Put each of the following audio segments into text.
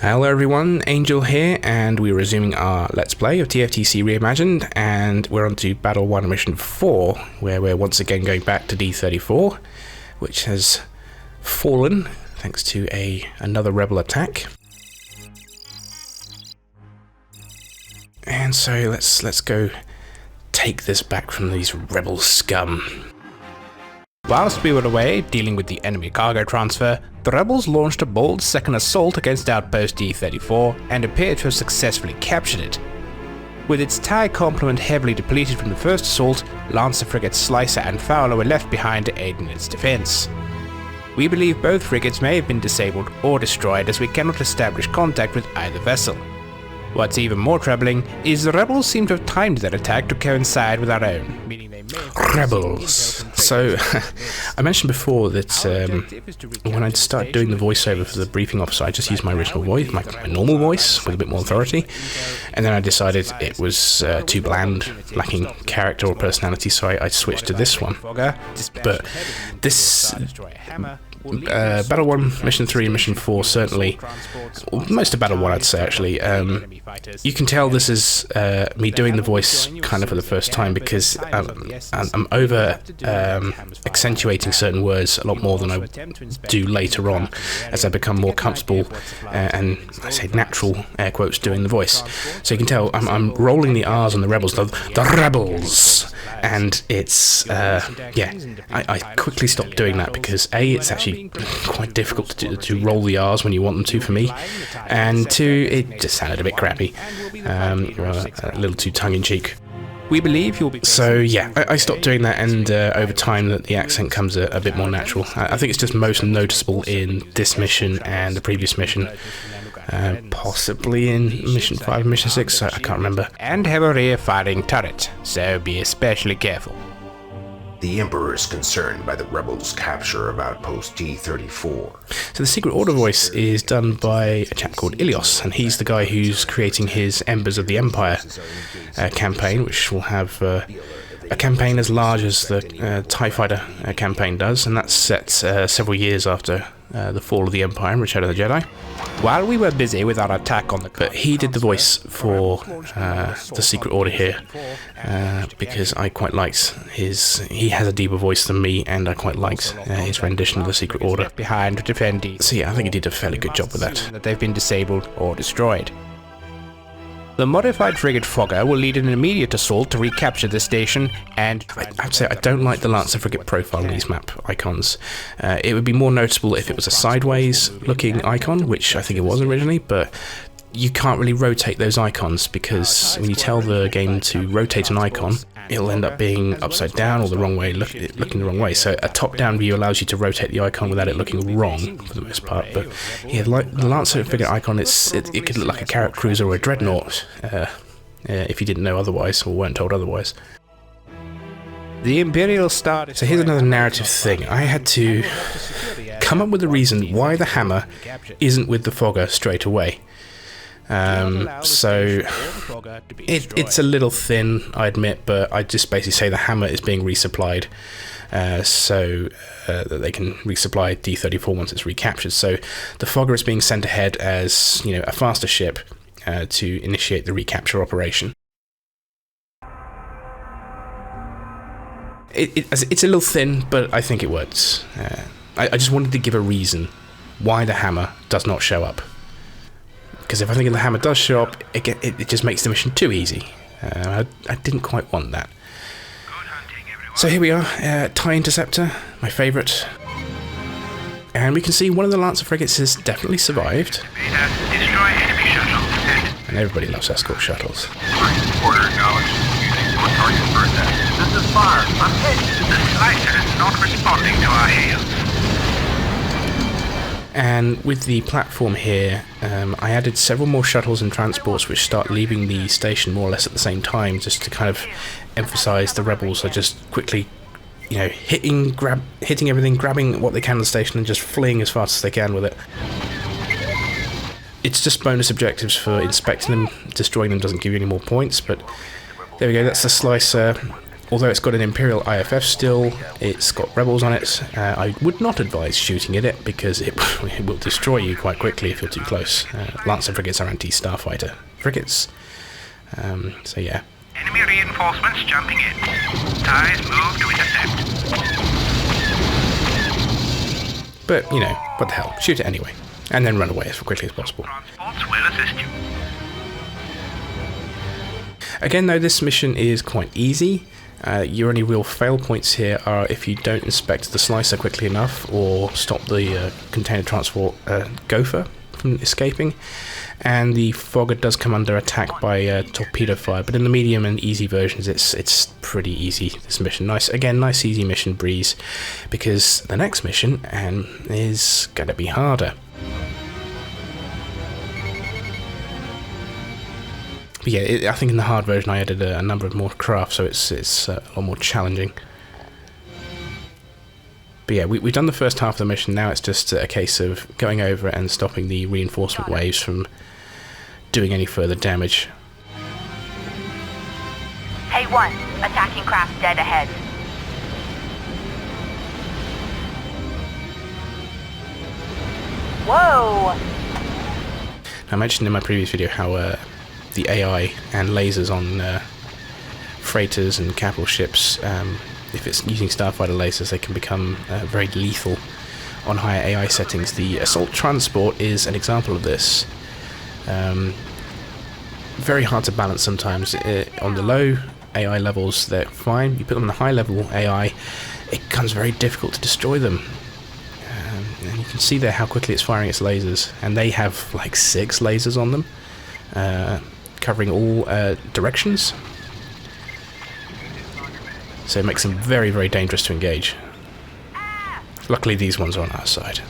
Hello everyone, Angel here, and we're resuming our Let's Play of TFTC Reimagined, and we're on to Battle 1 Mission 4, where we're once again going back to D-34, which has fallen thanks to another rebel attack. And so let's go take this back from these rebel scum. Whilst we were away dealing with the enemy cargo transfer, the rebels launched a bold second assault against Outpost D-34 and appeared to have successfully captured it. With its TIE complement heavily depleted from the first assault, Lancer frigates Slicer and Fowler were left behind to aid in its defense. We believe both frigates may have been disabled or destroyed, as we cannot establish contact with either vessel. What's even more troubling is the rebels seem to have timed their attack to coincide with our own, meaning they may have rebels. So, I mentioned before that when I started doing the voiceover for the briefing officer, I just used my original voice, my normal voice, with a bit more authority, and then I decided it was too bland, lacking character or personality, so I switched to this one. But this Battle 1, Mission 3 and Mission 4 certainly, most of Battle 1 I'd say actually, you can tell this is me doing the voice kind of for the first time, because I'm over accentuating certain words a lot more than I do later on as I become more comfortable and I say natural, air quotes, doing the voice. So you can tell I'm rolling the R's on the rebels, the rebels, and it's I quickly stopped doing that because A, it's actually quite difficult to roll the R's when you want them to for me, and two, it just sounded a bit crappy, a little too tongue-in-cheek. We believe you'll be... So yeah, I stopped doing that, and over time the accent comes a bit more natural. I think it's just most noticeable in this mission and the previous mission. Possibly in Mission 5 and Mission 6, I can't remember. And have a rear-firing turret, so be especially careful. The Emperor is concerned by the rebels' capture of Outpost D-34. So the Secret Order voice is done by a chap called Ilios, and he's the guy who's creating his Embers of the Empire campaign, which will have a campaign as large as the TIE Fighter campaign does, and that's set several years after the fall of the Empire and Return of the Jedi. While we were busy with our attack on the... But he did the voice for the Secret Order here, because I quite liked his... He has a deeper voice than me, and I quite liked his rendition of the Secret Order. Behind defending. So yeah, I think he did a fairly good job with that. That they've been disabled or destroyed. The modified frigate Fogger will lead an immediate assault to recapture the station, and I'd say I don't like the Lancer frigate profile in these map icons. It would be more noticeable if it was a sideways looking icon, which I think it was originally, but you can't really rotate those icons, because when you tell the game to rotate an icon, it'll end up being upside down or the wrong way, looking the wrong way. So a top-down view allows you to rotate the icon without it looking wrong for the most part. But yeah, like the Lancer frigate icon, it could look like a carrot cruiser or a dreadnought if you didn't know otherwise or weren't told otherwise. The Imperial Star. So here's another narrative thing. I had to come up with a reason why the hammer isn't with the Fogger straight away. So it's a little thin, I admit, but I just basically say the hammer is being resupplied so that they can resupply D-34 once it's recaptured. So the Fogger is being sent ahead as, you know, a faster ship to initiate the recapture operation. It's a little thin, but I think it works. I just wanted to give a reason why the hammer does not show up. Because if I think the hammer does show up, it just makes the mission too easy. I didn't quite want that. So here we are, TIE Interceptor, my favourite. And we can see one of the Lancer frigates has definitely survived. And everybody loves escort shuttles. Order acknowledged. Using for target for attack. This is fire. I'm hit. The Slicer is not responding to our hails. And with the platform here, I added several more shuttles and transports which start leaving the station more or less at the same time, just to kind of emphasize the rebels are just quickly, you know, hitting everything, grabbing what they can on the station and just fleeing as fast as they can with it. It's just bonus objectives for inspecting them. Destroying them doesn't give you any more points, but there we go, that's the Slicer Although it's got an Imperial IFF still, it's got rebels on it. I would not advise shooting at it because it will destroy you quite quickly if you're too close. Lancer frigates are anti-starfighter frigates. So yeah. Enemy reinforcements jumping in. TIEs move to intercept. But, you know, what the hell, shoot it anyway. And then run away as quickly as possible. Transports will assist you. Again though, this mission is quite easy. Your only real fail points here are if you don't inspect the slicer quickly enough or stop the container transport gopher from escaping. And the Fogger does come under attack by torpedo fire, but in the medium and easy versions it's pretty easy, this mission. Nice easy mission breeze, because the next mission is going to be harder. But yeah, I think in the hard version I added a number of more craft, so it's a lot more challenging. But yeah, we've done the first half of the mission. Now it's just a case of going over and stopping the reinforcement waves from doing any further damage. Hey, 1, attacking craft dead ahead. Whoa! I mentioned in my previous video how the AI and lasers on freighters and capital ships, if it's using starfighter lasers, they can become very lethal on higher AI settings. The assault transport is an example of this. Very hard to balance sometimes. On the low AI levels, they're fine. You put them on the high level AI, it becomes very difficult to destroy them. And you can see there how quickly it's firing its lasers, and they have like 6 lasers on them, covering all directions. So it makes them very, very dangerous to engage. Luckily these ones are on our side.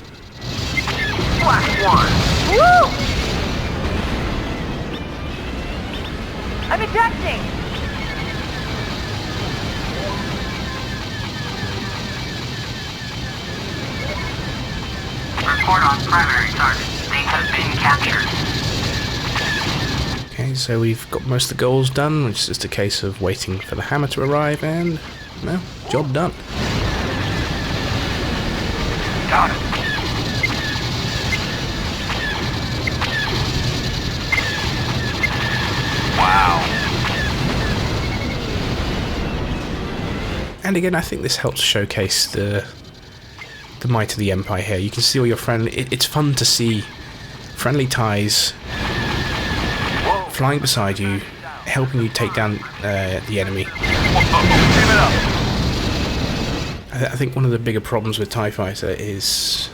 Black 1. Woo! I'm ejecting! Report on primary target. They have been captured. Okay, so we've got most of the goals done, which is just a case of waiting for the hammer to arrive, and, well, job done. Got it. Wow. And again, I think this helps showcase the might of the Empire here. You can see all your friendly... It's fun to see friendly TIEs flying beside you, helping you take down the enemy. I think one of the bigger problems with TIE Fighter is...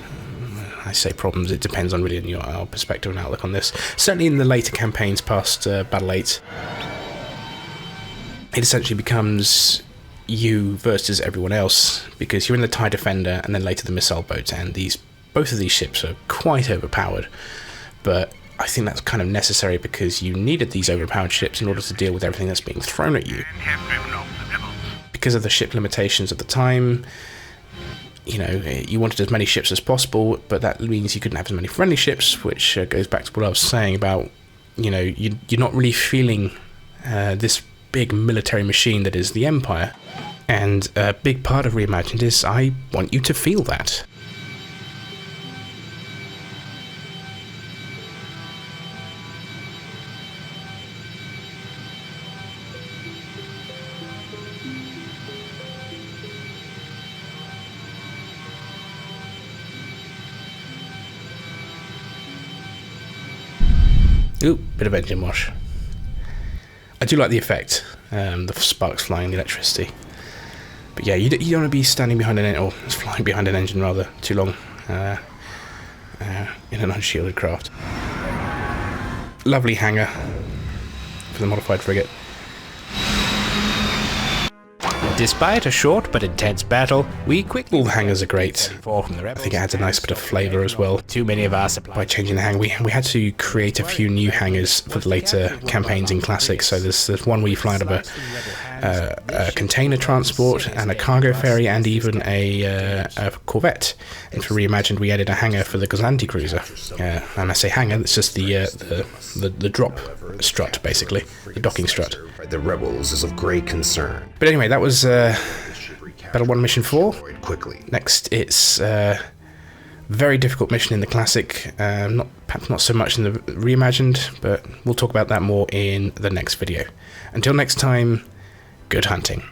I say problems, it depends on really our perspective and outlook on this. Certainly in the later campaigns past Battle 8, it essentially becomes you versus everyone else, because you're in the TIE Defender and then later the missile boat, and both of these ships are quite overpowered, but I think that's kind of necessary because you needed these overpowered ships in order to deal with everything that's being thrown at you. Because of the ship limitations at the time, you know, you wanted as many ships as possible, but that means you couldn't have as many friendly ships, which goes back to what I was saying about, you know, you're not really feeling this big military machine that is the Empire. And a big part of Reimagined is I want you to feel that. Ooh, bit of engine wash. I do like the effect, the sparks flying, the electricity. But yeah, you don't want to be standing behind an engine, or flying behind an engine rather, too long in an unshielded craft. Lovely hangar for the modified frigate. Despite a short but intense battle, we quickly... All the hangars are great. I think it adds a nice bit of flavour as well. Too many of our supplies. By changing the hangar, we had to create a few new hangars for the later campaigns in Classic. So there's one where you fly out of a container transport and a cargo ferry and even a corvette. And for Reimagined, we added a hangar for the Gazanti cruiser. And I say hangar, it's just the drop strut, basically, the docking strut. The rebels is of great concern. But anyway, that was Battle 1 Mission 4. Quickly. Next, it's very difficult mission in the Classic, perhaps not so much in the Reimagined, but we'll talk about that more in the next video. Until next time, good hunting.